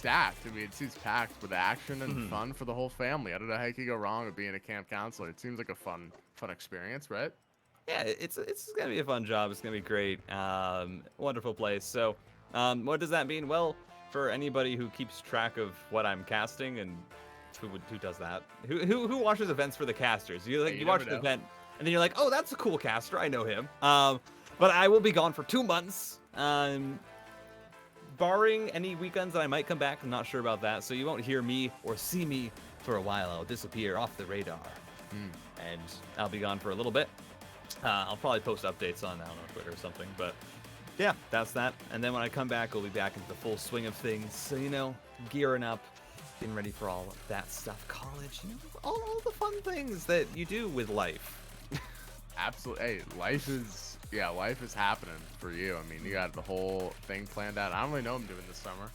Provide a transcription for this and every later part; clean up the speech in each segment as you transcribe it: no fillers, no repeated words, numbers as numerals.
stacked. I mean, it seems packed with action and fun for the whole family. I don't know how you could go wrong with being a camp counselor. It seems like a fun experience, right? Yeah, it's gonna be a fun job. It's gonna be great. Wonderful place. So, what does that mean? Well, for anybody who keeps track of what I'm casting and who does that? Who watches events for the casters? You Hey, like you you never watch an know. event and then you're like, oh, that's a cool caster. I know him. But I will be gone for 2 months. Barring any weekends that I might come back, I'm not sure about that. So you won't hear me or see me for a while. I'll disappear off the radar, and I'll be gone for a little bit. I'll probably post updates on, I don't know, Twitter or something. But yeah, that's that. And then when I come back, we'll be back into the full swing of things. So, gearing up, getting ready for all of that stuff. College, all the fun things that you do with life. Absolutely. Hey, life is happening for you. I mean, you got the whole thing planned out. I don't really know what I'm doing this summer.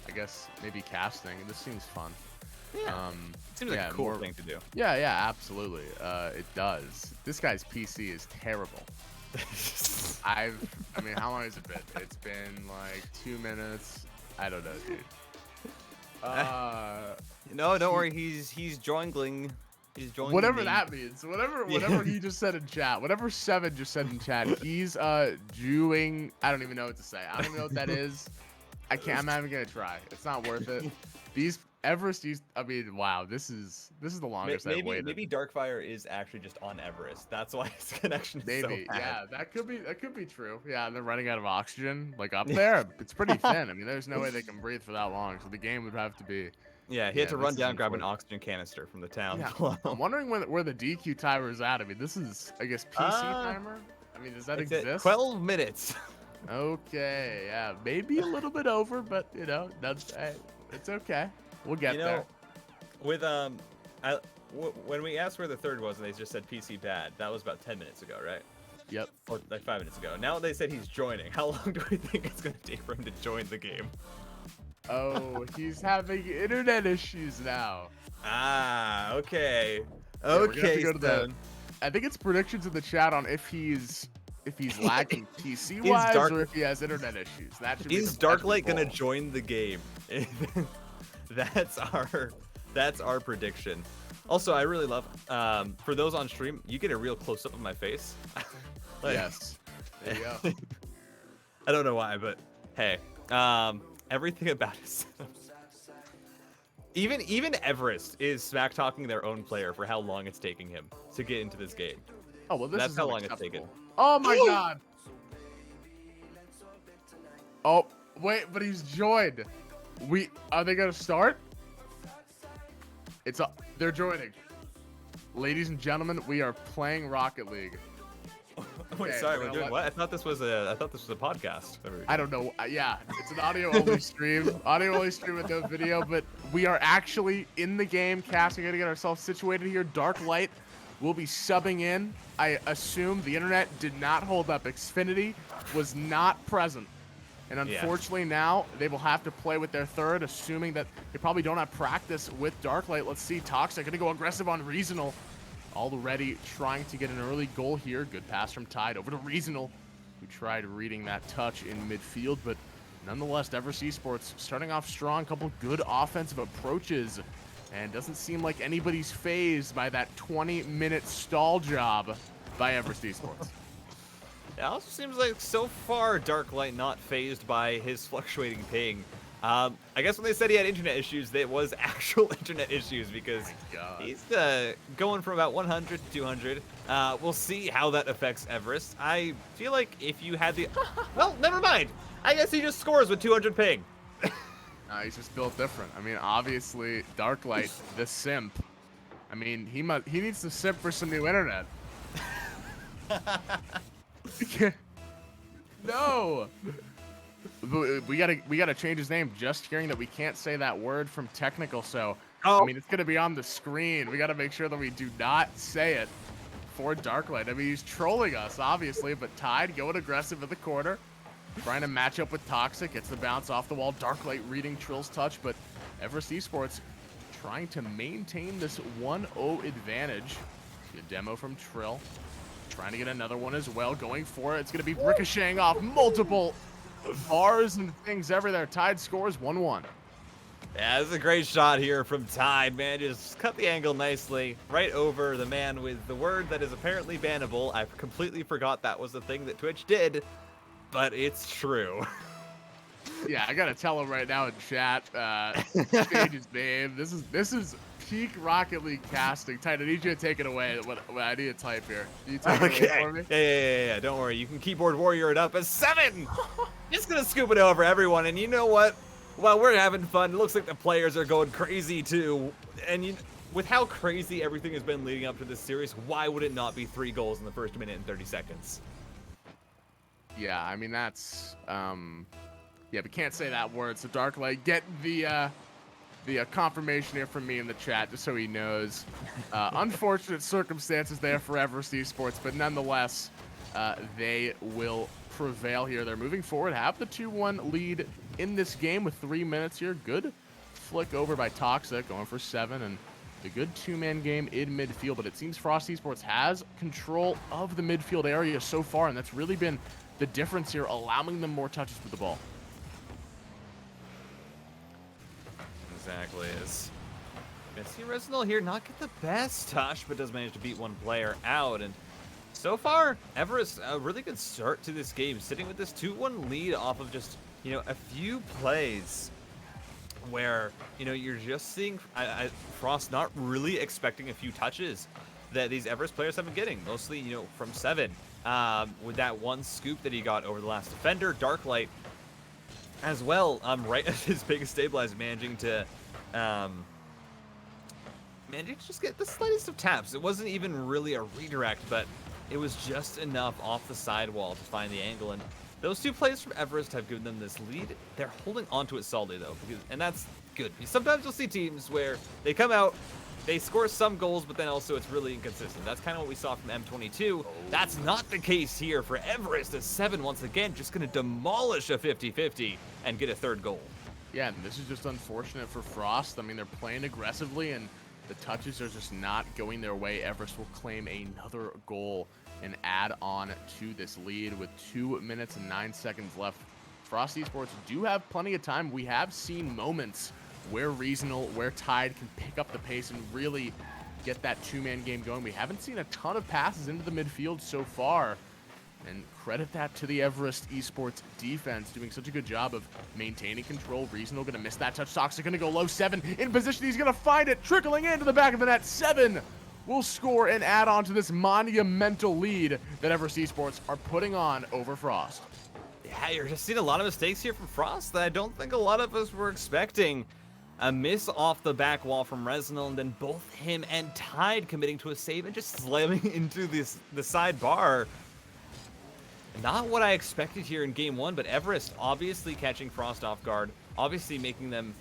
I guess maybe casting. This seems fun. Yeah. Seems like a cool thing to do. Yeah, absolutely. It does. This guy's PC is terrible. I mean, how long has it been? It's been like 2 minutes. I don't know, dude. No, don't worry. He's joingling. He's joining. Whatever that means. Whatever he just said in chat. Whatever Seven just said in chat. He's doing. I don't even know what to say. I don't even know what that is. I'm not even gonna try. It's not worth it. These Everest. I mean, wow. This is the longest I've waited. Maybe Darkfire is actually just on Everest. That's why his connection is so bad. Yeah, that could be true. Yeah, they're running out of oxygen. Like up there, it's pretty thin. I mean, there's no way they can breathe for that long. So the game would have to be. Yeah, he had to run down, grab an oxygen canister from the town. Yeah. I'm wondering where the DQ timer is at. I mean, this is, I guess, PC timer. I mean, does that exist? 12 minutes. Okay, yeah, maybe a little bit over, but it's okay. We'll get there. With when we asked where the third was, and they just said PC bad. That was about 10 minutes ago, right? Yep. Or like 5 minutes ago. Now they said he's joining. How long do we think it's gonna take for him to join the game? Oh, he's having internet issues now. Ah, okay. Yeah, Okay, I think it's predictions in the chat on if he's lagging PC wise or if he has internet issues. That should is Darklight gonna join the game? That's our prediction. Also, I really love for those on stream, you get a real close up of my face. Yes. There you go. I don't know why, but hey, everything about it. Even Everest is smack talking their own player for how long it's taking him to get into this game. Oh well, that's how long it's taken. Oh my god. Oh wait, but he's joined. Are they gonna start? They're joining. Ladies and gentlemen, we are playing Rocket League. Wait, Okay, sorry, we're doing what? I thought this was a podcast. I don't know. Yeah, it's an audio only stream. Audio only stream with no video, but we are actually in the game casting. We're gonna get ourselves situated here. Darklight will be subbing in. I assume the internet did not hold up. Xfinity was not present. And unfortunately now they will have to play with their third, assuming that they probably don't have practice with Darklight. Let's see, Toxic gonna go aggressive on Reasonal. Already trying to get an early goal here. Good pass from Tide over to Reasonal, who tried reading that touch in midfield, but nonetheless, Everest Esports starting off strong. Couple good offensive approaches, and doesn't seem like anybody's phased by that 20-minute stall job by Everest Esports. It also seems like so far Darklight not phased by his fluctuating ping. I guess when they said he had internet issues, it was actual internet issues because he's going from about 100 to 200. We'll see how that affects Everest. I feel like if you had the... Well, never mind. I guess he just scores with 200 ping. He's just built different. I mean, obviously, Darklight, the simp. I mean, he needs to simp for some new internet. No. We gotta change his name. Just hearing that we can't say that word from technical, so I mean it's gonna be on the screen. We gotta make sure that we do not say it for Darklight. I mean he's trolling us obviously, but Tide going aggressive at the corner, trying to match up with Toxic. Gets the bounce off the wall. Darklight reading Trill's touch, but Everest Esports trying to maintain this 1-0 advantage. See a demo from Trill, trying to get another one as well. Going for it. It's gonna be ricocheting off multiple bars and things everywhere. Tide scores 1-1. Yeah, this is a great shot here from Tide, man. Just cut the angle nicely, right over the man with the word that is apparently bannable. I completely forgot that was the thing that Twitch did, but it's true. Yeah, I gotta tell him right now in chat, change his name. This is peak Rocket League casting. Tide, I need you to take it away. What I need to type here. Can you take it away Okay. for me? Yeah. Don't worry. You can keyboard warrior it up as 7. Just gonna scoop it over everyone. And you know what? While we're having fun, it looks like the players are going crazy too. And with how crazy everything has been leading up to this series, why would it not be 3 goals in the first minute and 30 seconds? Yeah, I mean that's yeah, we can't say that word. So Darklight, get the confirmation here from me in the chat just so he knows. Unfortunate circumstances there for Everest Esports, but nonetheless, they will prevail here. They're moving forward, have the 2-1 lead in this game with 3 minutes here. Good flick over by Toxic, going for 7, and a good 2-man game in midfield, but it seems Frost Esports has control of the midfield area so far, and that's really been the difference here, allowing them more touches with the ball. Exactly. Gonna see Resinal here not get the best touch, but does manage to beat one player out. And so far, Everest, a really good start to this game, sitting with this 2-1 lead off of just, a few plays where, you're just seeing Frost not really expecting a few touches that these Everest players have been getting, mostly, from 7. With that one scoop that he got over the last defender, Darklight, as well, right as his biggest stabilizer, managing to just get the slightest of taps. It wasn't even really a redirect, but it was just enough off the sidewall to find the angle. And those 2 plays from Everest have given them this lead. They're holding onto it solidly, though, and that's good. Sometimes you'll see teams where they come out, they score some goals, but then also it's really inconsistent. That's kind of what we saw from M22. That's not the case here for Everest, as 7 once again just going to demolish a 50-50 and get a 3rd goal. Yeah, and this is just unfortunate for Frost. I mean, they're playing aggressively, and the touches are just not going their way. Everest will claim another goal and add on to this lead with 2 minutes and 9 seconds left. Frost Esports do have plenty of time. We have seen moments where where Tide can pick up the pace and really get that 2-man game going. We haven't seen a ton of passes into the midfield so far, and credit that to the Everest Esports defense doing such a good job of maintaining control. Reasonable gonna miss that touch. Toxic gonna go low. 7 in position. He's gonna find it, trickling into the back of the net. 7 will score and add on to this monumental lead that Everest Esports are putting on over Frost. Yeah, you're just seeing a lot of mistakes here from Frost that I don't think a lot of us were expecting. A miss off the back wall from Resinal, and then both him and Tide committing to a save and just slamming into the side bar. Not what I expected here in game 1, but Everest obviously catching Frost off guard, obviously making them,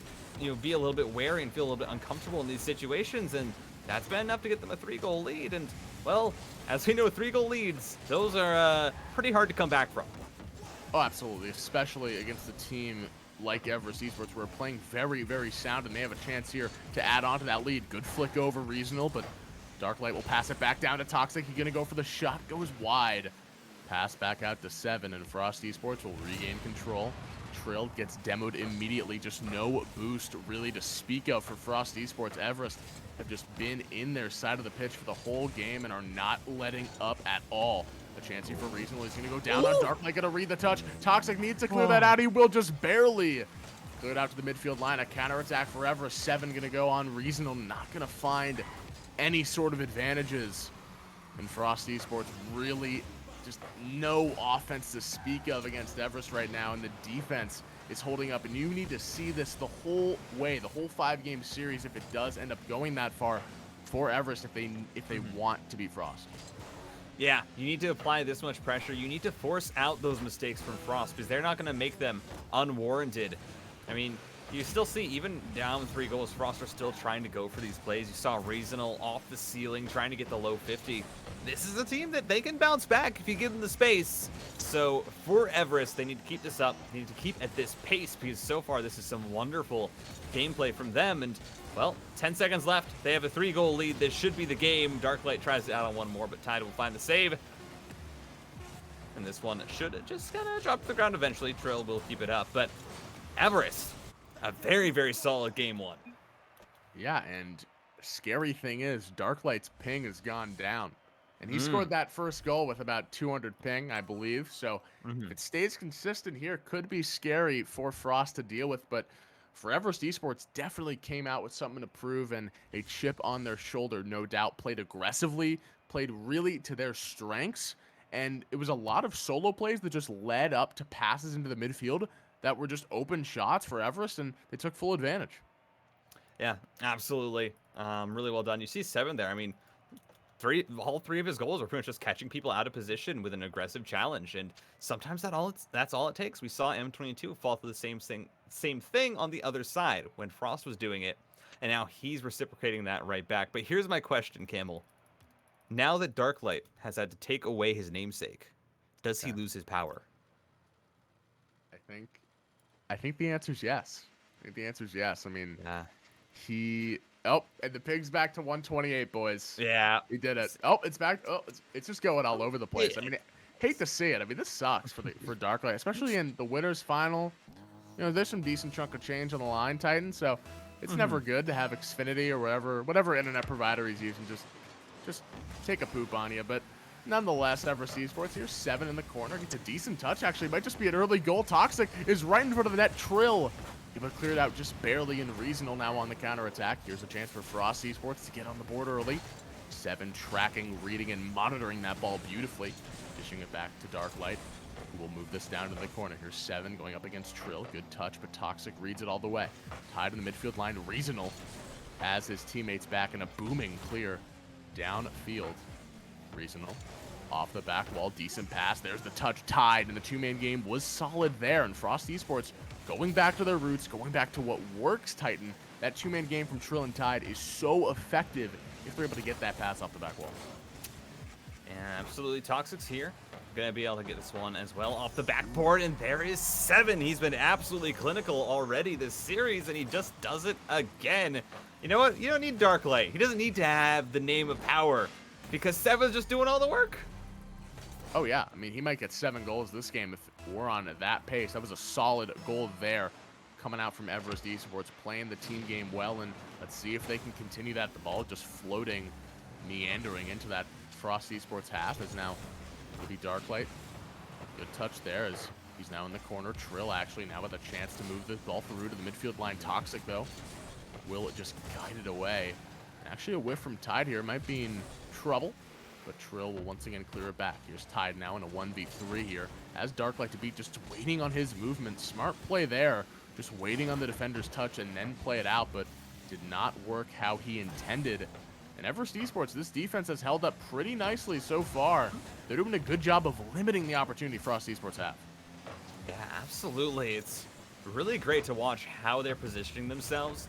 be a little bit wary and feel a little bit uncomfortable in these situations, and that's been enough to get them a 3-goal lead. And, well, as we know, 3-goal leads, those are pretty hard to come back from. Oh, absolutely, especially against a team like Everest Esports, who are playing very, very sound, and they have a chance here to add on to that lead. Good flick over Reasonable, but Darklight will pass it back down to Toxic. He's going to go for the shot, goes wide. Pass back out to 7, and Frost Esports will regain control. Trilled gets demoed immediately. Just no boost really to speak of for Frost Esports. Everest have just been in their side of the pitch for the whole game and are not letting up at all. A chance here for Reasonable. He's going to go down on Darklight. Going to read the touch. Toxic needs to clear that out. He will just barely clear it out to the midfield line. A counterattack for Everest. 7 going to go on Reasonable. Not going to find any sort of advantages. And Frost Esports really just no offense to speak of against Everest right now, and the defense is holding up, and you need to see this the whole way, the whole 5-game series, if it does end up going that far for Everest, if they want to beat Frost. Yeah, you need to apply this much pressure. You need to force out those mistakes from Frost, because they're not going to make them unwarranted. I mean, you still see, even down 3 goals, Frost are still trying to go for these plays. You saw Reasonable off the ceiling, trying to get the low 50. This is a team that they can bounce back if you give them the space. So for Everest, they need to keep this up. They need to keep at this pace, because so far this is some wonderful gameplay from them. And, well, 10 seconds left. They have a 3-goal lead. This should be the game. Darklight tries to add on one more, but Tide will find the save. And this one should just kind of drop to the ground eventually. Trill will keep it up. But Everest, a very, very solid game one. Yeah, and scary thing is, Darklight's ping has gone down. And he scored that first goal with about 200 ping, I believe. So if it stays consistent here, could be scary for Frost to deal with. But for Everest Esports, definitely came out with something to prove and a chip on their shoulder, no doubt. Played aggressively, played really to their strengths. And it was a lot of solo plays that just led up to passes into the midfield that were just open shots for Everest, and they took full advantage. Yeah, absolutely. Really well done. You see 7 there. I mean, all three of his goals are pretty much just catching people out of position with an aggressive challenge, and sometimes that's all it takes. We saw M22 fall for the same thing on the other side when Frost was doing it, and now he's reciprocating that right back. But here's my question, Camel. Now that Darklight has had to take away his namesake, does he lose his power? I think the answer is yes. I think the answer is yes. I mean, yeah. And the pig's back to 128, boys. Yeah. He did it. Oh, it's back. Oh, it's just going all over the place. I mean, hate to see it. I mean, this sucks for Darklight, especially in the winners final. You know, there's some decent chunk of change on the line, Titan. So it's never good to have Xfinity or whatever internet provider he's using just take a poop on you. But nonetheless, Everest Esports, here's 7 in the corner. Gets a decent touch, actually. Might just be an early goal. Toxic is right in front of the net. Trill able to clear it out just barely, and Reasonal now on the counterattack. Here's a chance for Frost Esports to get on the board early. 7 tracking, reading, and monitoring that ball beautifully. Dishing it back to Darklight, who will move this down to the corner. Here's 7 going up against Trill. Good touch, but Toxic reads it all the way. Tied in the midfield line, Reasonal has his teammates back in a booming clear downfield. Reasonal off the back wall, decent pass. There's the touch, tied, and the 2-man game was solid there. And Frost Esports going back to their roots, going back to what works, Titan. That 2-man game from Trill and Tide is so effective if they're able to get that pass off the back wall. And absolutely, Toxic's here. Gonna be able to get this one as well off the backboard, and there is 7. He's been absolutely clinical already this series, and he just does it again. You know what? You don't need Darklight. He doesn't need to have the name of power, because 7's just doing all the work. Oh, yeah. I mean, he might get 7 goals this game if we're on that pace. That was a solid goal there coming out from Everest Esports, playing the team game well, and let's see if they can continue that. The ball just floating, meandering into that Frost Esports half is now will be Darklight. Good touch there as he's now in the corner. Trill actually now with a chance to move the ball through to the midfield line. Toxic, though, will just guide it away. Actually, a whiff from Tide here might be in trouble, but Trill will once again clear it back. Here's Tide now in a 1v3 here. As Darklight to beat, just waiting on his movement. Smart play there, just waiting on the defender's touch and then play it out, but did not work how he intended. And Everest Esports, this defense has held up pretty nicely so far. They're doing a good job of limiting the opportunity Frost Esports have. Yeah, absolutely. It's really great to watch how they're positioning themselves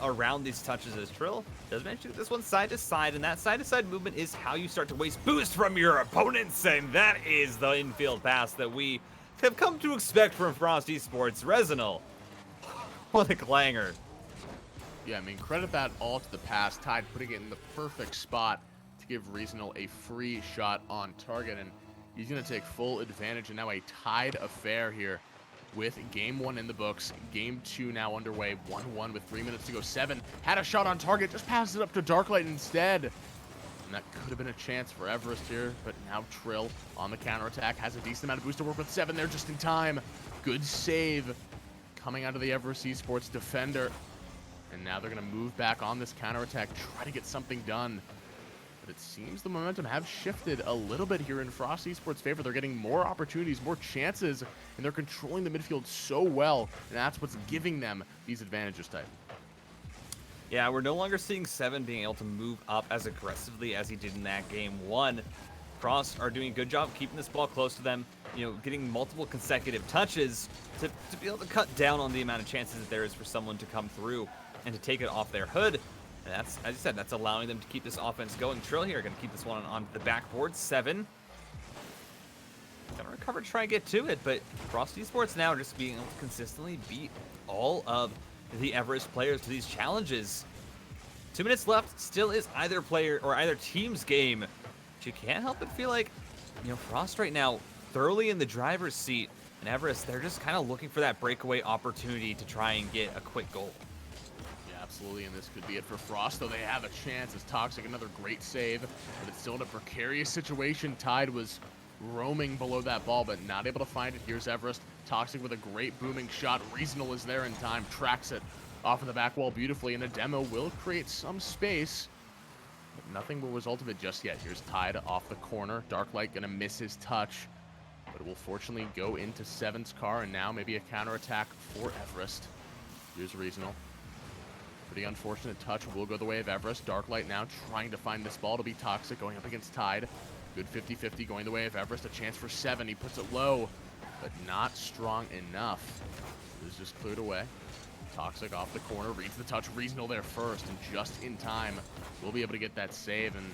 around these touches, as Trill does mention this one side to side, and that side to side movement is how you start to waste boost from your opponents, and that is the infield pass that we have come to expect from Frost Esports. Resinal, what a clanger. Yeah, I mean, credit that all to the pass. Tide putting it in the perfect spot to give Reasonal a free shot on target, and he's going to take full advantage, and now a tied affair here with Game 1 in the books. Game 2 now underway, 1-1 with 3 minutes to go. 7 had a shot on target, just passes it up to Darklight instead. And that could have been a chance for Everest here, but now Trill on the counterattack has a decent amount of boost to work with. 7 there just in time. Good save coming out of the Everest Esports defender. And now they're going to move back on this counterattack, try to get something done. But it seems the momentum have shifted a little bit here in Frost Esports' favor. They're getting more opportunities, more chances, and they're controlling the midfield so well. And that's what's giving them these advantages, Titan. Yeah, we're no longer seeing 7 being able to move up as aggressively as he did in that Game 1. Frost are doing a good job keeping this ball close to them, you know, getting multiple consecutive touches to be able to cut down on the amount of chances that there is for someone to come through and to take it off their hood. And that's, as you said, that's allowing them to keep this offense going. Trill here going to keep this one on the backboard. 7. Gonna recover, try and get to it, but Frost Esports now just being able to consistently beat all of the Everest players to these challenges. 2 minutes left, still is either player or either team's game. But you can't help but feel like, you know, Frost right now thoroughly in the driver's seat And Everest, they're just kind of looking for that breakaway opportunity to try and get a quick goal. Yeah, absolutely, and this could be it for Frost, though they have a chance as Toxic, another great save, but it's still in a precarious situation. Tide was roaming below that ball, but not able to find it. Here's Everest. Toxic with a great booming shot. Reasonable is there in time, tracks it off of the back wall beautifully, and a demo will create some space, but nothing will result of it just yet. Here's Tide off the corner. Darklight gonna miss his touch, but it will fortunately go into Seven's car, and now maybe a counterattack for Everest. Here's Reasonable. Pretty unfortunate touch will go the way of Everest. Darklight now trying to find this ball to be Toxic, going up against Tide. Good 50-50 going the way of Everest. A chance for 7. He puts it low, but not strong enough. This is just cleared away. Toxic off the corner, reads the touch. Reasonable there first, and just in time, we'll be able to get that save. And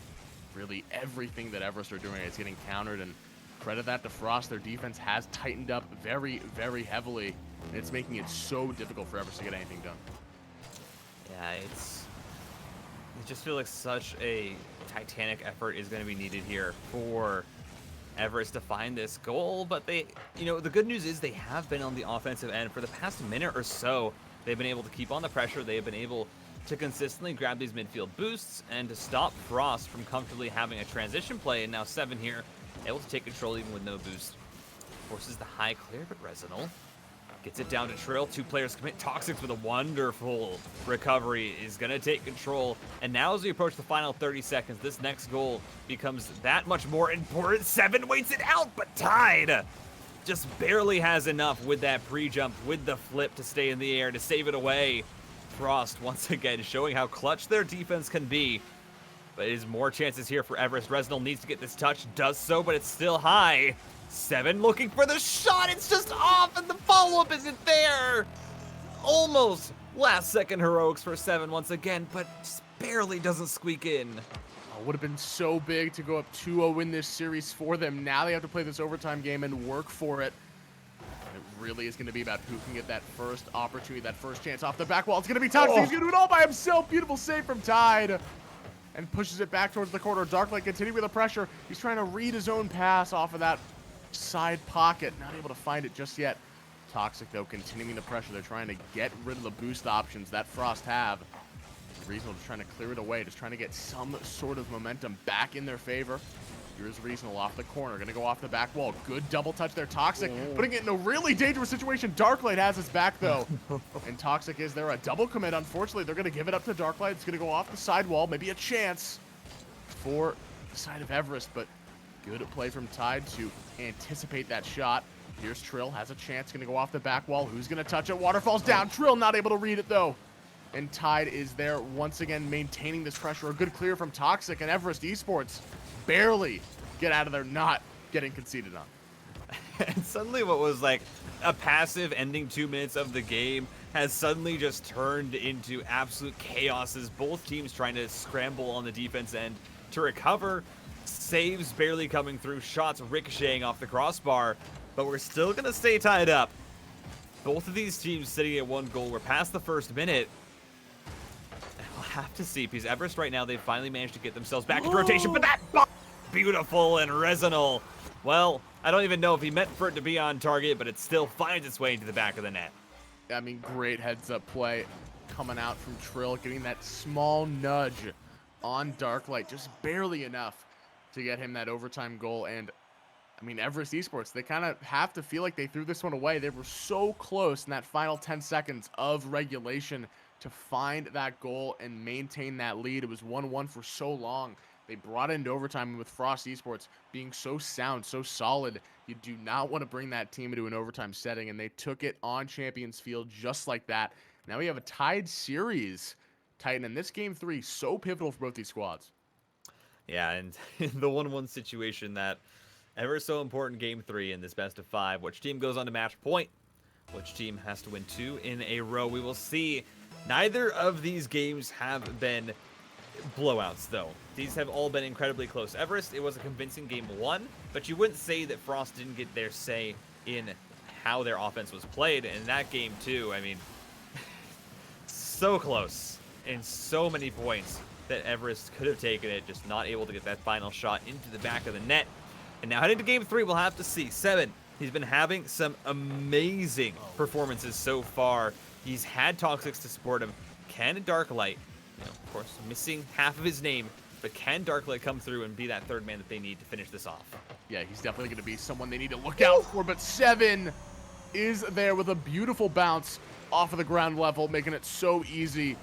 really everything that Everest are doing is getting countered. And credit that to Frost. Their defense has tightened up very, very heavily. And it's making it so difficult for Everest to get anything done. Yeah, it just feels like such a titanic effort is going to be needed here for Everest to find this goal. But they, the good news is they have been on the offensive end for the past minute or so. They've been able to keep on the pressure. They've been able to consistently grab these midfield boosts and to stop Frost from comfortably having a transition play. And now 7 here, able to take control even with no boost. Forces the high clear, but Resinal gets it down to Trill. 2 players commit. Toxic with a wonderful recovery is going to take control. And now as we approach the final 30 seconds, this next goal becomes that much more important. 7 waits it out, but Tide just barely has enough with that pre-jump, with the flip to stay in the air, to save it away. Frost once again showing how clutch their defense can be. But it is more chances here for Everest. Resinal needs to get this touch, does so, but it's still high. 7 looking for the shot, it's just off, and the follow-up isn't there. Almost last second heroics for 7 once again, but just barely doesn't squeak in. Would have been so big to go up 2-0 in this series for them. Now they have to play this overtime game and work for it. And it really is going to be about who can get that first opportunity, that first chance off the back wall. It's going to be Toxic. He's going to do it all by himself. Beautiful save from Tide. And pushes it back towards the corner. Darklight continuing with the pressure. He's trying to read his own pass off of that side pocket. Not able to find it just yet. Toxic, though, continuing the pressure. They're trying to get rid of the boost options that Frost have. Reasonable just trying to clear it away, just trying to get some sort of momentum back in their favor. Here's Reasonable off the corner, gonna go off the back wall. Good double touch there, Toxic, putting it in a really dangerous situation. Darklight has his back though, and Toxic is there. A double commit, unfortunately, they're gonna give it up to Darklight. It's gonna go off the side wall, maybe a chance for the side of Everest, but good play from Tide to anticipate that shot. Here's Trill, has a chance, gonna go off the back wall. Who's gonna touch it? Waterfall's down. Trill not able to read it though. And Tide is there once again maintaining this pressure. A good clear from Toxic, and Everest Esports barely get out of there, not getting conceded on. And suddenly what was like a passive ending 2 minutes of the game has suddenly just turned into absolute chaos as both teams trying to scramble on the defense end to recover. Saves barely coming through, shots ricocheting off the crossbar, but we're still going to stay tied up. Both of these teams sitting at 1 goal. We're past the first minute. We'll have to see, because Everest right now, they've finally managed to get themselves back into rotation, but that ball, beautiful, and Resinal, well, I don't even know if he meant for it to be on target, but it still finds its way into the back of the net. I mean, great heads-up play coming out from Trill, getting that small nudge on Darklight, just barely enough to get him that overtime goal. And I mean, Everest Esports, they kind of have to feel like they threw this one away. They were so close in that final 10 seconds of regulation to find that goal and maintain that lead. It was 1-1 for so long. They brought it into overtime, and with Frost Esports being so sound, so solid, you do not want to bring that team into an overtime setting, and they took it on Champions Field just like that. Now we have a tied series, Titan, and this game 3, so pivotal for both these squads. Yeah, and in the 1-1 situation, that ever so important game 3 in this best of 5, which team goes on to match point? Which team has to win 2 in a row? We will see. Neither of these games have been blowouts, though. These have all been incredibly close. Everest, it was a convincing game 1, but you wouldn't say that Frost didn't get their say in how their offense was played. And that game, too, I mean, so close and so many points that Everest could have taken it, just not able to get that final shot into the back of the net. And now heading to game 3, we'll have to see. 7 He's been having some amazing performances so far. He's had Toxics to support him. Can Darklight, of course, missing half of his name, but can Darklight come through and be that third man that they need to finish this off? Yeah, he's definitely going to be someone they need to look out for, but 7 is there with a beautiful bounce off of the ground level, making it so easy.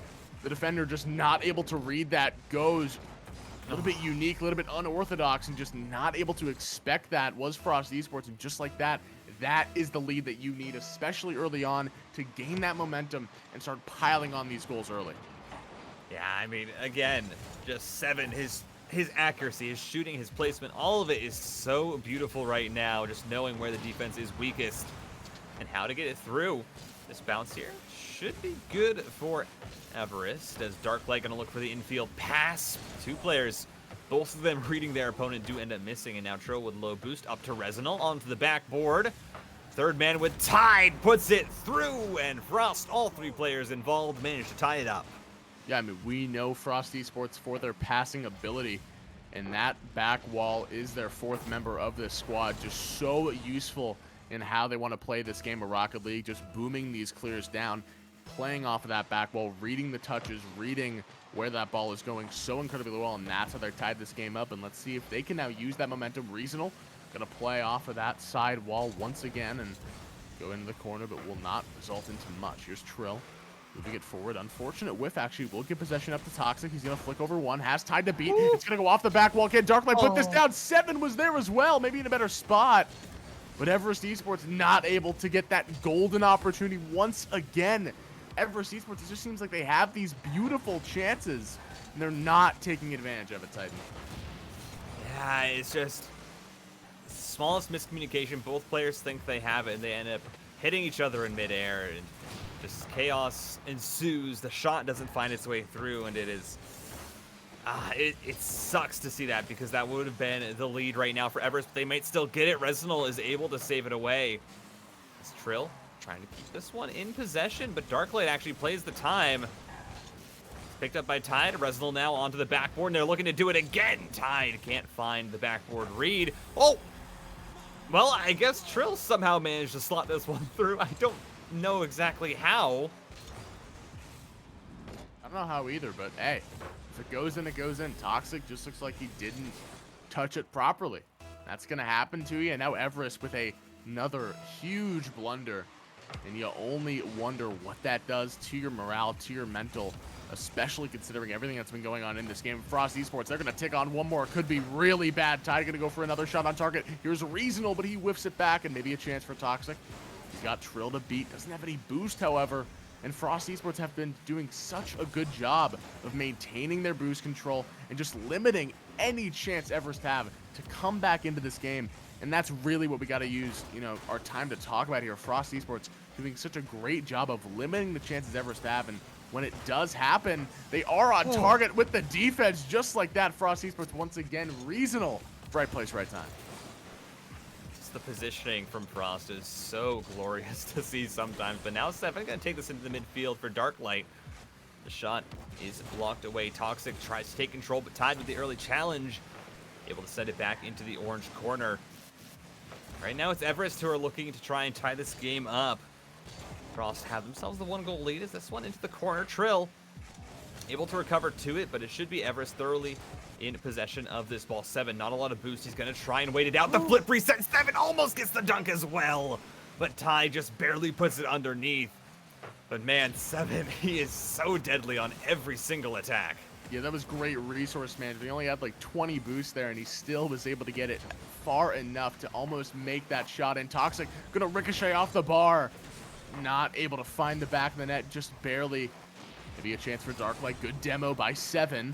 The defender just not able to read that, goes a little bit unique, a little bit unorthodox, and just not able to expect that was Frost Esports, and just like that, that is the lead that you need, especially early on, to gain that momentum and start piling on these goals early. Yeah, I mean, again, just 7, his accuracy, his shooting, his placement, all of it is so beautiful right now, just knowing where the defense is weakest and how to get it through. This bounce here should be good for Everest, as Darklight gonna look for the infield pass. 2 players, both of them reading their opponent, do end up missing, and now Trill with low boost up to Resinal onto the backboard. Third man with Tide puts it through, and Frost, all 3 players involved, managed to tie it up. Yeah, I mean, we know Frost Esports for their passing ability, and that back wall is their 4th member of this squad. Just so useful in how they want to play this game of Rocket League, just booming these clears down, playing off of that back wall, reading the touches, reading where that ball is going so incredibly well, and that's how they're tied this game up. And let's see if they can now use that momentum. Reasonable gonna play off of that side wall once again and go into the corner, but will not result into much. Here's Trill moving it forward. Unfortunate whiff, actually, will get possession up to Toxic. He's gonna flick over one, has Tide to beat. It's gonna go off the back wall. Can Darklight put this down? 7 was there as well, maybe in a better spot. But Everest Esports not able to get that golden opportunity once again. Everest Esports, it just seems like they have these beautiful chances, and they're not taking advantage of it, Titan. Yeah, it's just smallest miscommunication. Both players think they have it, and they end up hitting each other in midair, and just chaos ensues. The shot doesn't find its way through, and it is... it sucks to see that, because that would have been the lead right now for Everest, but they might still get it. Resinal is able to save it away. It's Trill trying to keep this one in possession, but Darklight actually plays the time. Picked up by Tide. Resinal now onto the backboard, and they're looking to do it again. Tide can't find the backboard read. Oh! Well, I guess Trill somehow managed to slot this one through. I don't know exactly how. I don't know how either, but hey, if it goes in, it goes in. Toxic just looks like he didn't touch it properly. That's going to happen to you. And now Everest with another huge blunder. And you only wonder what that does to your morale, to your mental, especially considering everything that's been going on in this game. Frost Esports, they're going to tick on one more. It could be really bad. Tide going to go for another shot on target. Here's Reasonable, but he whiffs it back, and maybe a chance for Toxic. He's got Trill to beat. Doesn't have any boost, however. And Frost Esports have been doing such a good job of maintaining their boost control and just limiting any chance Everest have to come back into this game. And that's really what we got to use, our time to talk about here. Frost Esports doing such a great job of limiting the chances Everest have. And when it does happen, they are on target with the defense. Just like that, Frost Esports once again reasonable. Right place, right time. The positioning from Frost is so glorious to see sometimes, but now 7 gonna take this into the midfield for Darklight. The shot is blocked away. Toxic tries to take control, but Tide with the early challenge, able to send it back into the orange corner. Right now it's Everest who are looking to try and tie this game up. Frost have themselves the 1-goal lead as this one into the corner. Trill able to recover to it, but it should be Everest thoroughly in possession of this ball. 7, not a lot of boost. He's going to try and wait it out. The flip reset. 7 almost gets the dunk as well, but Ty just barely puts it underneath. But man, 7, he is so deadly on every single attack. Yeah, that was great resource management. He only had like 20 boosts there, and he still was able to get it far enough to almost make that shot. And Toxic gonna ricochet off the bar. Not able to find the back of the net, just barely. Maybe a chance for Darklight. Good demo by 7.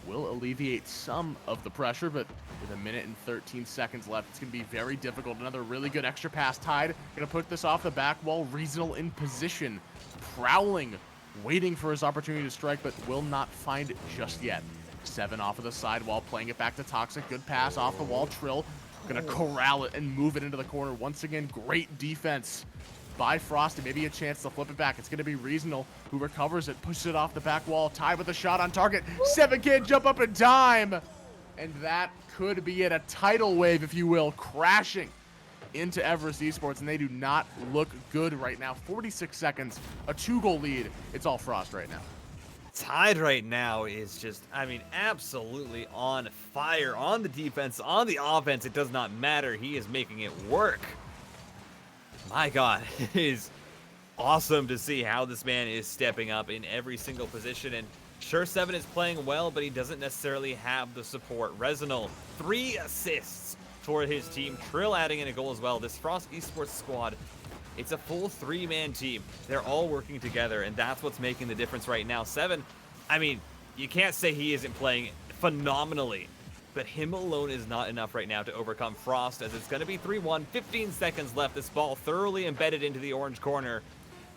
Will alleviate some of the pressure, but with 1 minute and 13 seconds left, it's going to be very difficult. Another really good extra pass. Tide going to put this off the back wall. Reasonable in position, prowling, waiting for his opportunity to strike, but will not find it just yet. 7 off of the side wall, playing it back to Toxic. Good pass off the wall. Trill going to corral it and move it into the corner. Once again, great defense by Frost, and maybe a chance to flip it back. It's going to be Reasonable who recovers it, pushes it off the back wall. Tide with a shot on target. 7 can't jump up in time, and that could be it. A tidal wave, if you will, crashing into Everest Esports, and they do not look good right now. 46 seconds, a 2-goal lead. It's all Frost right now. Tide right now is just, I mean, absolutely on fire. On the defense, on the offense, it does not matter. He is making it work. My God, it is awesome to see how this man is stepping up in every single position. And sure, 7 is playing well, but he doesn't necessarily have the support. Resinal, 3 assists for his team. Trill adding in a goal as well. This Frost Esports squad, it's a full 3-man team. They're all working together, and that's what's making the difference right now. 7, I mean, you can't say he isn't playing phenomenally, but him alone is not enough right now to overcome Frost, as it's going to be 3-1, 15 seconds left. This ball thoroughly embedded into the orange corner.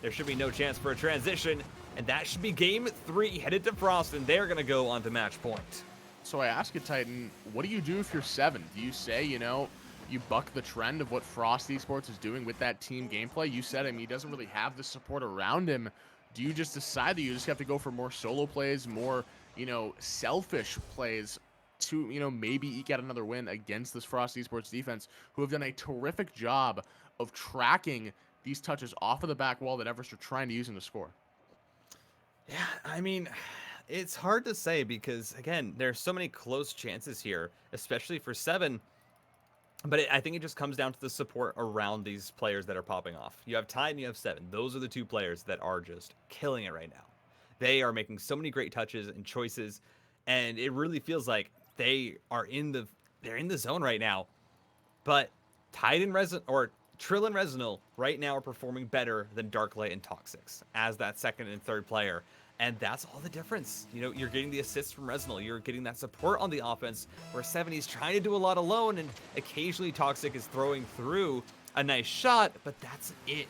There should be no chance for a transition, and that should be game 3 headed to Frost, and they're going to go on to match point. So I ask you, Titan, what do you do if you're 7? Do you say, you know, you buck the trend of what Frost Esports is doing with that team gameplay? You said him, he doesn't really have the support around him. Do you just decide that you just have to go for more solo plays, more, you know, selfish plays to, you know, maybe eke out another win against this Frost Esports defense, who have done a terrific job of tracking these touches off of the back wall that Everest are trying to use in the score? Yeah, I mean, it's hard to say because, again, there's so many close chances here, especially for 7. But I think it just comes down to the support around these players that are popping off. You have Tide and you have 7. Those are the 2 players that are just killing it right now. They are making so many great touches and choices, and it really feels like they're in the zone right now. But Tide and Trill and Resinal right now are performing better than Darklight and Toxics as that 2nd and 3rd player. And that's all the difference. You know, you're getting the assists from Resinal. You're getting that support on the offense, where 7 is trying to do a lot alone, and occasionally Toxic is throwing through a nice shot, but that's it.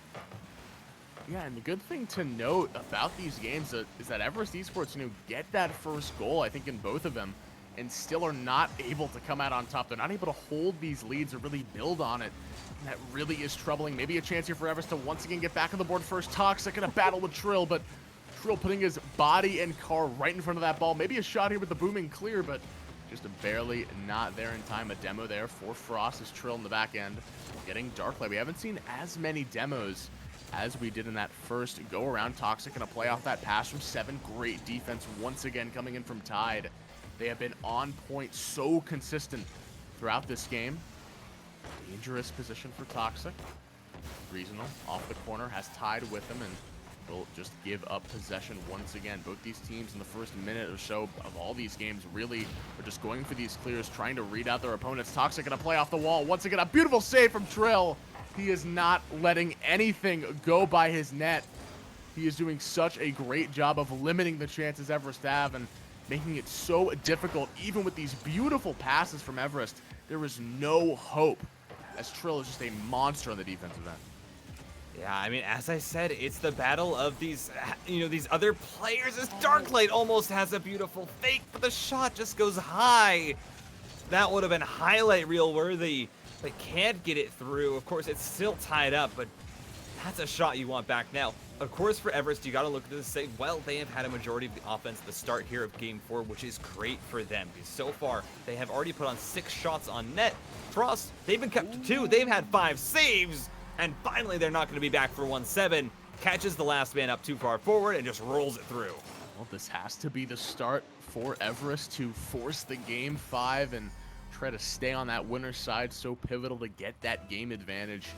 Yeah, and the good thing to note about these games is that Everest Esports, you know, get that first goal, I think, in both of them, and still are not able to come out on top. They're not able to hold these leads or really build on it. And that really is troubling. Maybe a chance here for Everest to once again get back on the board first. Toxic in a battle with Trill, but Trill putting his body and car right in front of that ball. Maybe a shot here with the booming clear, but just barely not there in time. A demo there for Frost as Trill in the back end getting Darklight. We haven't seen as many demos as we did in that first go-around. Toxic gonna play off that pass from 7. Great defense once again coming in from Tide. They have been on point, so consistent throughout this game. Dangerous position for Toxic. Reasonable off the corner, has Tide with him, and will just give up possession once again. Both these teams in the first minute or so of all these games really are just going for these clears, trying to read out their opponents. Toxic gonna play off the wall. Once again, a beautiful save from Trill. He is not letting anything go by his net. He is doing such a great job of limiting the chances Everest have and making it so difficult. Even with these beautiful passes from Everest, there is no hope, as Trill is just a monster on the defensive end. Yeah, I mean, as I said, it's the battle of these, you know, these other players. As Darklight almost has a beautiful fake, but the shot just goes high. That would have been highlight reel worthy, but can't get it through. Of course, it's still tied up, but that's a shot you want back now. Of course, for Everest, you got to look at this and say, well, they have had a majority of the offense at the start here of Game 4, which is great for them. Because so far, they have already put on 6 shots on net. Frost, they've been kept to 2. They've had 5 saves. And finally, they're not going to be back for 1-7. Catches the last man up too far forward and just rolls it through. Well, this has to be the start for Everest to force the Game 5 and try to stay on that winner's side. So pivotal to get that game advantage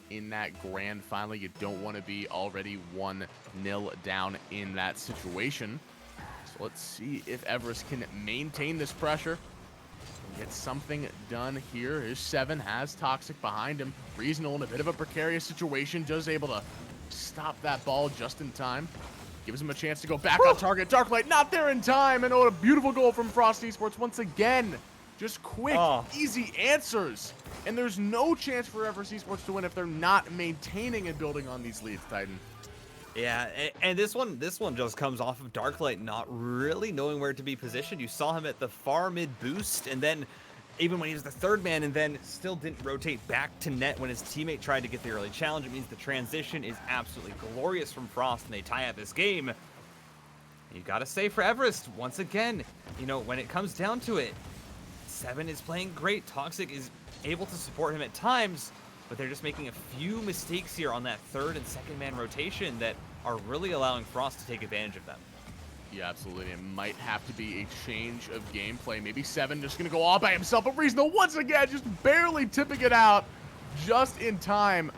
in that grand final. You don't want to be already 1-0 down in that situation. So let's see if Everest can maintain this pressure. Get something done here. His 7 has Toxic behind him. Reasonable in a bit of a precarious situation. Just able to stop that ball just in time. Gives him a chance to go back on target. Darklight not there in time. And oh, what a beautiful goal from Frost Esports once again. Just quick, easy answers. And there's no chance for Everest Esports to win if they're not maintaining and building on these leads, Titan. Yeah, and this one just comes off of Darklight not really knowing where to be positioned. You saw him at the far mid boost, and then even when he was the 3rd man, and then still didn't rotate back to net when his teammate tried to get the early challenge. It means the transition is absolutely glorious from Frost, and they tie up this game. You gotta say for Everest, once again, you know, when it comes down to it, 7 is playing great. Toxic is able to support him at times, but they're just making a few mistakes here on that third and second man rotation that are really allowing Frost to take advantage of them. Yeah, absolutely. It might have to be a change of gameplay. Maybe Seven just going to go all by himself, but Reasonable once again just barely tipping it out just in time.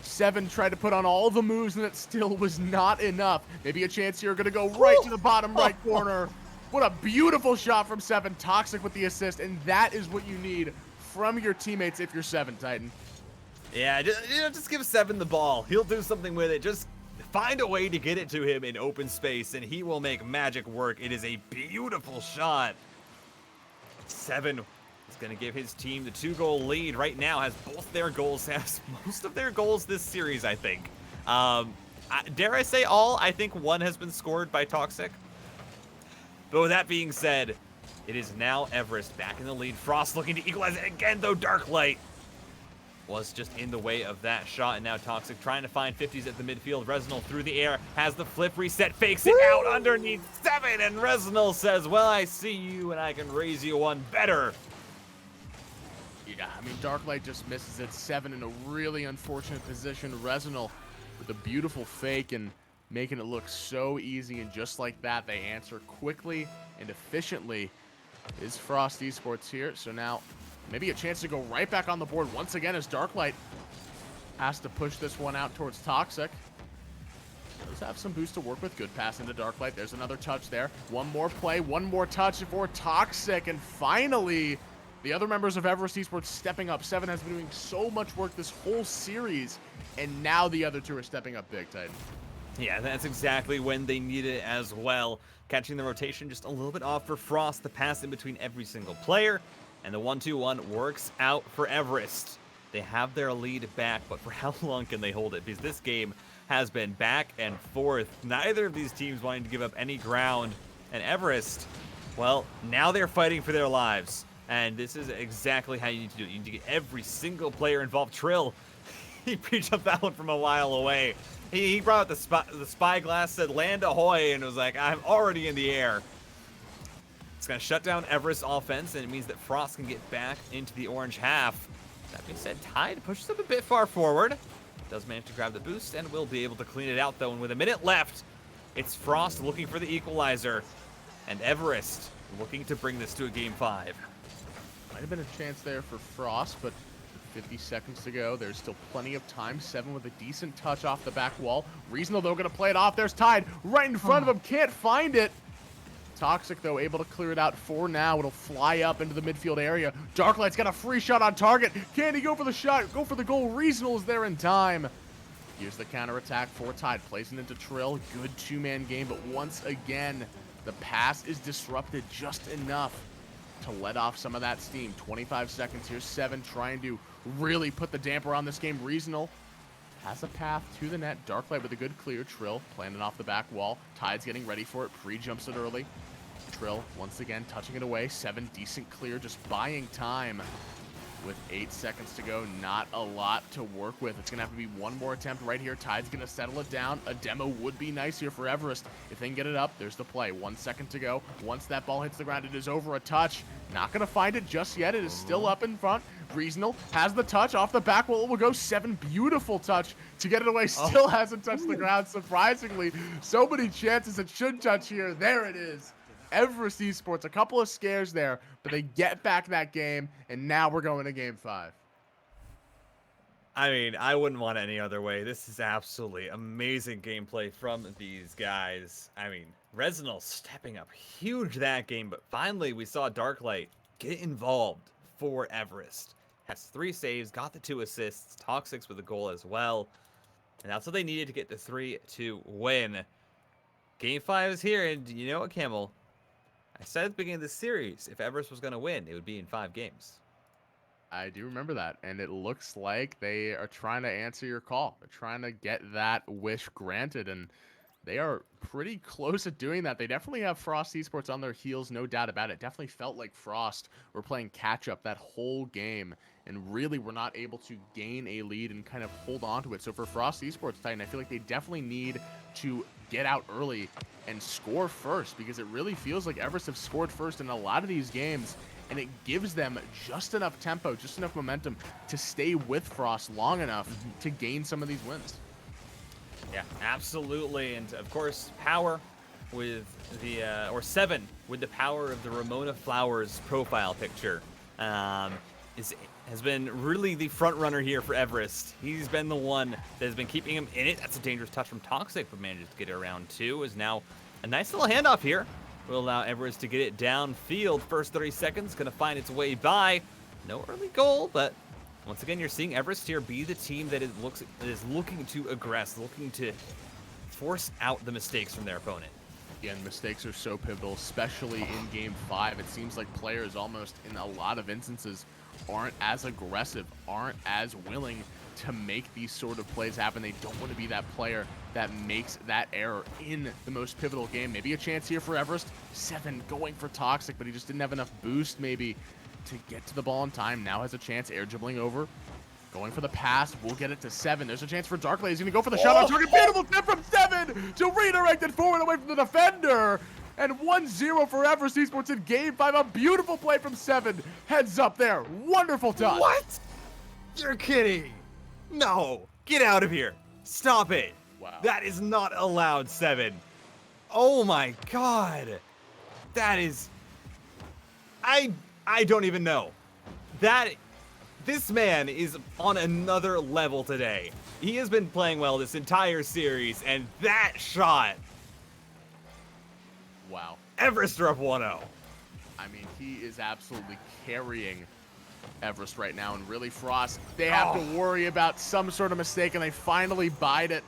Seven tried to put on all the moves, and it still was not enough. Maybe a chance here. Going to go right to the bottom right corner. What a beautiful shot from Seven. Toxic with the assist, and that is what you need from your teammates if you're Seven, Titan. Yeah, just give Seven the ball. He'll do something with it. Just find a way to get it to him in open space, and he will make magic work. It is a beautiful shot. Seven is going to give his team the 2-goal lead. Right now has both their goals, has most of their goals this series, I think. Dare I say all? I think one has been scored by Toxic. But with that being said, it is now Everest back in the lead. Frost looking to equalize it again, though Dark Light was just in the way of that shot, and now Toxic trying to find 50s at the midfield. Reznal through the air, has the flip reset, fakes it out underneath Seven, and Reznal says, well, I see you, and I can raise you one better. Yeah, I mean, Darklight just misses it. Seven in a really unfortunate position. Reznal with a beautiful fake and making it look so easy, and just like that, they answer quickly and efficiently. Is Frost Esports here, so now maybe a chance to go right back on the board once again as Darklight has to push this one out towards Toxic. Does have some boost to work with. Good pass into Darklight. There's another touch there. One more play, one more touch for Toxic, and finally the other members of Everest Esports stepping up. Seven has been doing so much work this whole series, and now the other two are stepping up big, Titan. Yeah, that's exactly when they need it as well. Catching the rotation just a little bit off for Frost. The pass in between every single player. And the 1-2-1 works out for Everest. They have their lead back, but for how long can they hold it? Because this game has been back and forth. Neither of these teams wanting to give up any ground. And Everest, well, now they're fighting for their lives. And this is exactly how you need to do it. You need to get every single player involved. Trill, he pre-jumped that one from a while away. He brought out the spyglass, said land ahoy, and was like, I'm already in the air. It's going to shut down Everest's offense, and it means that Frost can get back into the orange half. That being said, Tide pushes up a bit far forward. Does manage to grab the boost, and will be able to clean it out, though. And with a minute left, it's Frost looking for the equalizer, and Everest looking to bring this to a Game 5. Might have been a chance there for Frost, but 50 seconds to go. There's still plenty of time. Seven with a decent touch off the back wall. Reasonable, though, going to play it off. There's Tide right in front of him. Can't find it. Toxic, though, able to clear it out for now. It'll fly up into the midfield area. Darklight's got a free shot on target. Can he go for the shot? Go for the goal. Reasonable is there in time. Here's the counterattack for Tide. Plays it into Trill. Good two-man game, but once again, the pass is disrupted just enough to let off some of that steam. 25 seconds. Here's Seven trying to really put the damper on this game. Reasonable has a path to the net. Darklight with a good clear. Trill planted off the back wall. Tide's getting ready for it. Pre-jumps it early. Trill once again touching it away. Seven decent clear, just buying time. With 8 seconds to go, not a lot to work with. It's going to have to be one more attempt right here. Tide's going to settle it down. A demo would be nice here for Everest. If they can get it up, there's the play. 1 second to go. Once that ball hits the ground, it is over a touch. Not going to find it just yet. It is still up in front. Reasonable has the touch off the back wall. It will go. Seven, beautiful touch to get it away. Still hasn't touched the ground, surprisingly. So many chances it should touch here. There it is. Everest Esports, a couple of scares there, but they get back that game, and now we're going to Game 5. I mean, I wouldn't want it any other way. This is absolutely amazing gameplay from these guys. I mean, Reznal stepping up huge that game, but finally we saw Darklight get involved for Everest. Has 3 saves, got the 2 assists, Toxics with a goal as well, and that's what they needed to get the 3-2 win. Game 5 is here, and you know what, Camel? I said at the beginning of the series, if Everest was going to win, it would be in 5 games. I do remember that, and it looks like they are trying to answer your call. They're trying to get that wish granted, and they are pretty close at doing that. They definitely have Frost Esports on their heels, no doubt about it. Definitely felt like Frost were playing catch-up that whole game, and really were not able to gain a lead and kind of hold on to it. So for Frost Esports, Titan, I feel like they definitely need to get out early and score first, because it really feels like Everest have scored first in a lot of these games, and it gives them just enough tempo, just enough momentum to stay with Frost long enough to gain some of these wins. Yeah, absolutely. And of course, Power with the, or Seven with the power of the Ramona Flowers profile picture, has been really the front runner here for Everest. He's been the one that has been keeping him in it. That's a dangerous touch from Toxic, but manages to get it around two. Is now a nice little handoff here. Will allow Everest to get it downfield. First 30 seconds, gonna find its way by. No early goal, but once again, you're seeing Everest here be the team that is looking to aggress, looking to force out the mistakes from their opponent. Again, mistakes are so pivotal, especially in Game 5. It seems like players almost, in a lot of instances, aren't as aggressive, aren't as willing to make these sort of plays happen. They don't want to be that player that makes that error in the most pivotal game. Maybe a chance here for Everest. Seven going for Toxic, but he just didn't have enough boost maybe to get to the ball in time. Now has a chance, air dribbling over. Going for the pass, we'll get it to Seven. There's a chance for Darklay. He's going to go for the shot on target. Beautiful tip from Seven to redirect it forward away from the defender. And 1-0 for Everest Esports in Game 5. A beautiful play from Seven. Heads up there. Wonderful touch. What? You're kidding. No. Get out of here. Stop it. Wow. That is not allowed, Seven. Oh my god. That is... I don't even know. This man is on another level today. He has been playing well this entire series, and that shot... Wow. Everest are up 1-0. I mean, he is absolutely carrying Everest right now, and really Frost, they have to worry about some sort of mistake, and they finally bide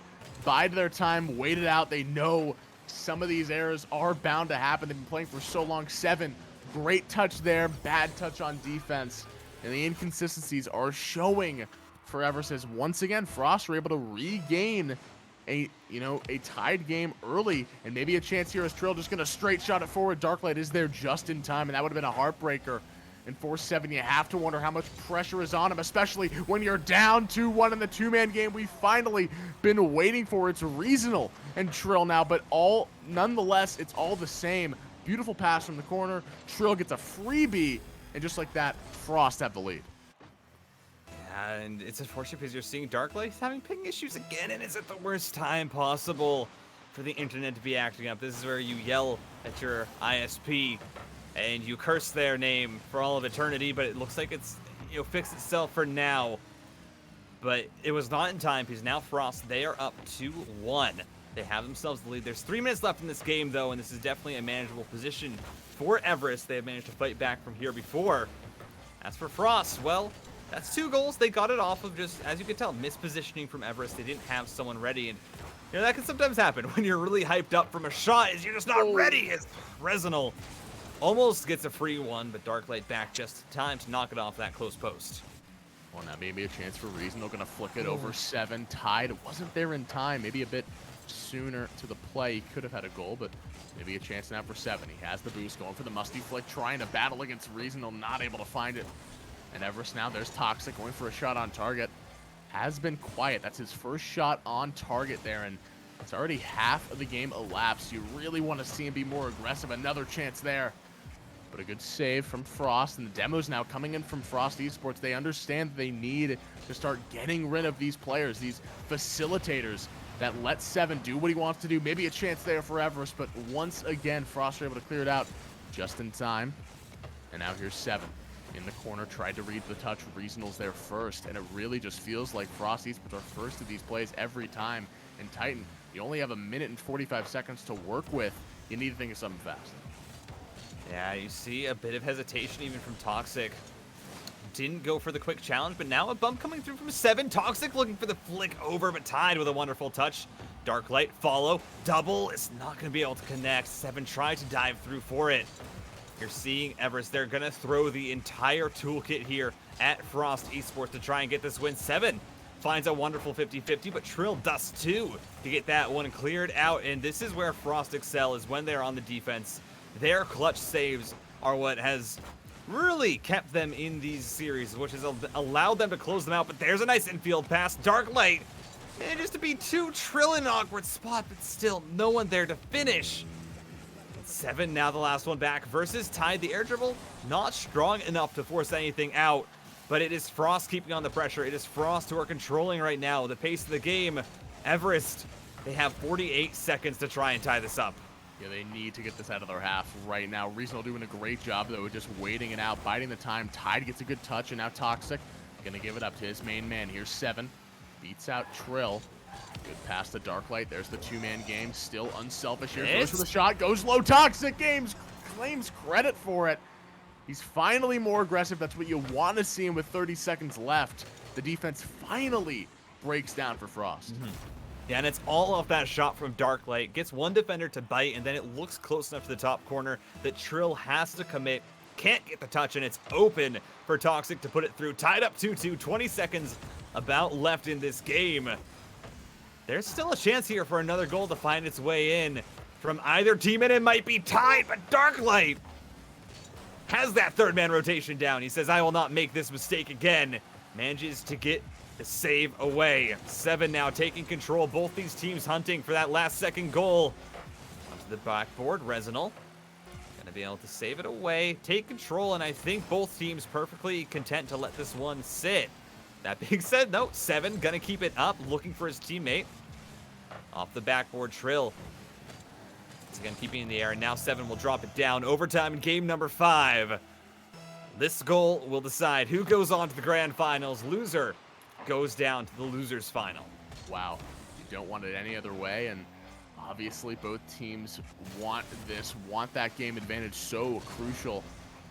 their time, wait it out. They know some of these errors are bound to happen. They've been playing for so long. Seven, great touch there, bad touch on defense, and the inconsistencies are showing for Everest as once again Frost were able to regain a tied game early, and maybe a chance here as Trill just gonna straight shot it forward. Darklight is there just in time, and that would have been a heartbreaker. And for Seven, you have to wonder how much pressure is on him, especially when you're down 2-1 in the two-man game we've finally been waiting for. It's Reasonal and Trill now, but nonetheless, it's all the same. Beautiful pass from the corner. Trill gets a freebie, and just like that, Frost have the lead. And it's unfortunate because you're seeing Darklight having ping issues again, and it's at the worst time possible for the internet to be acting up. This is where you yell at your ISP and you curse their name for all of eternity, but it looks like it's fixed itself for now. But it was not in time because now Frost, they are up 2-1. They have themselves the lead. There's 3 minutes left in this game, though, and this is definitely a manageable position for Everest. They have managed to fight back from here before. As for Frost, well, that's 2 goals. They got it off of just, as you can tell, mispositioning from Everest. They didn't have someone ready, and that can sometimes happen when you're really hyped up from a shot, is you're just not ready. As Resinal almost gets a free one, but Darklight back just in time to knock it off that close post. Well, now maybe a chance for Reasonable, gonna flick it over. Seven, tied. It wasn't there in time. Maybe a bit sooner to the play. He could have had a goal, but maybe a chance now for Seven. He has the boost, going for the musty flick, trying to battle against Reasonable, not able to find it. And Everest now, there's Toxic going for a shot on target. Has been quiet. That's his first shot on target there, and it's already half of the game elapsed. You really want to see him be more aggressive. Another chance there. But a good save from Frost, and the demo's now coming in from Frost Esports. They understand that they need to start getting rid of these players, these facilitators that let Seven do what he wants to do. Maybe a chance there for Everest, but once again, Frost are able to clear it out just in time. And now here's Seven. In the corner, tried to read the touch. Reasonable's there first, and it really just feels like Frost Esports are first of these plays every time. And Titan, you only have 1 minute and 45 seconds to work with. You need to think of something fast. Yeah, you see a bit of hesitation even from Toxic. Didn't go for the quick challenge, but now a bump coming through from Seven. Toxic looking for the flick over, but tied with a wonderful touch. Darklight follow, double. It's not going to be able to connect. Seven tried to dive through for it. You're seeing Everest. They're going to throw the entire toolkit here at Frost Esports to try and get this win. Seven finds a wonderful 50-50, but Trill does too to get that one cleared out. And this is where Frost excel, is when they're on the defense. Their clutch saves are what has really kept them in these series, which has allowed them to close them out. But there's a nice infield pass. Darklight manages to be too Trill in an awkward spot, but still no one there to finish. Seven now the last one back versus Tide. The air dribble, not strong enough to force anything out, but it is Frost keeping on the pressure. It is Frost who are controlling right now the pace of the game. Everest, they have 48 seconds to try and tie this up. Yeah, they need to get this out of their half right now. Reasonable doing a great job, though, just waiting it out, biding the time. Tide gets a good touch, and now Toxic gonna give it up to his main man. Here's Seven. Beats out Trill. Good pass to Darklight. There's the two-man game. Still unselfish here. Goes for the shot. Goes low. Toxic Games claims credit for it. He's finally more aggressive. That's what you want to see him with 30 seconds left. The defense finally breaks down for Frost. Yeah, and it's all off that shot from Darklight. Gets one defender to bite, and then it looks close enough to the top corner that Trill has to commit. Can't get the touch, and it's open for Toxic to put it through. Tied up 2-2, 20 seconds about left in this game. There's still a chance here for another goal to find its way in from either team, and it might be Tide, but Darklight has that third man rotation down. He says, I will not make this mistake again. Manages to get the save away. Seven now taking control. Both these teams hunting for that last second goal. Onto the backboard, Resinal gonna be able to save it away, take control, and I think both teams perfectly content to let this one sit. That being said, no, Seven gonna keep it up, looking for his teammate. Off the backboard, Trill. Once again, keeping it in the air, and now Seven will drop it down. Overtime in game number 5. This goal will decide who goes on to the grand finals. Loser goes down to the losers final. Wow, you don't want it any other way, and obviously both teams want this, want that game advantage so crucial.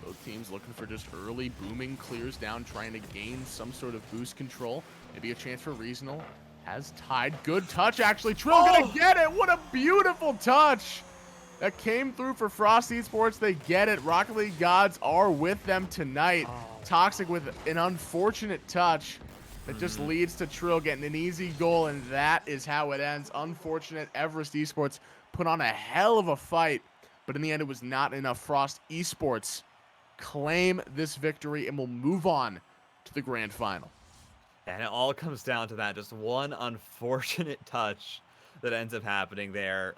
Both teams looking for just early booming clears down, trying to gain some sort of boost control. Maybe a chance for Reasonable. Has Tide. Good touch, actually. Trill gonna get it. What a beautiful touch. That came through for Frost Esports. They get it. Rocket League gods are with them tonight. Toxic with an unfortunate touch that just leads to Trill getting an easy goal, and that is how it ends. Unfortunate. Everest Esports put on a hell of a fight, but in the end, it was not enough. Frost Esports claim this victory and will move on to the grand final. And it all comes down to that, just one unfortunate touch that ends up happening there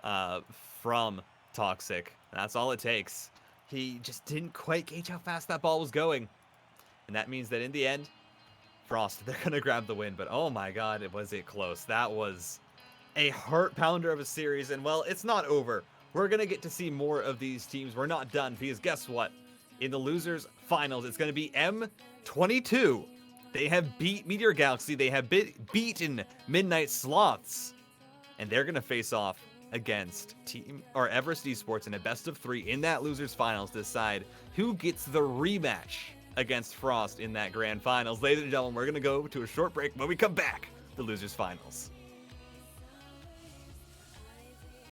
from Toxic. That's all it takes. He just didn't quite gauge how fast that ball was going. And that means that in the end, Frost, they're going to grab the win. But oh my god, was it close. That was a heart pounder of a series. And well, it's not over. We're going to get to see more of these teams. We're not done, because guess what? In the losers finals, it's going to be M22. They have beat Meteor Galaxy. They have beaten Midnight Sloths. And they're going to face off against Everest Esports in a best of 3 in that losers finals to decide who gets the rematch against Frost in that grand finals. Ladies and gentlemen, we're going to go to a short break. When we come back, the losers finals.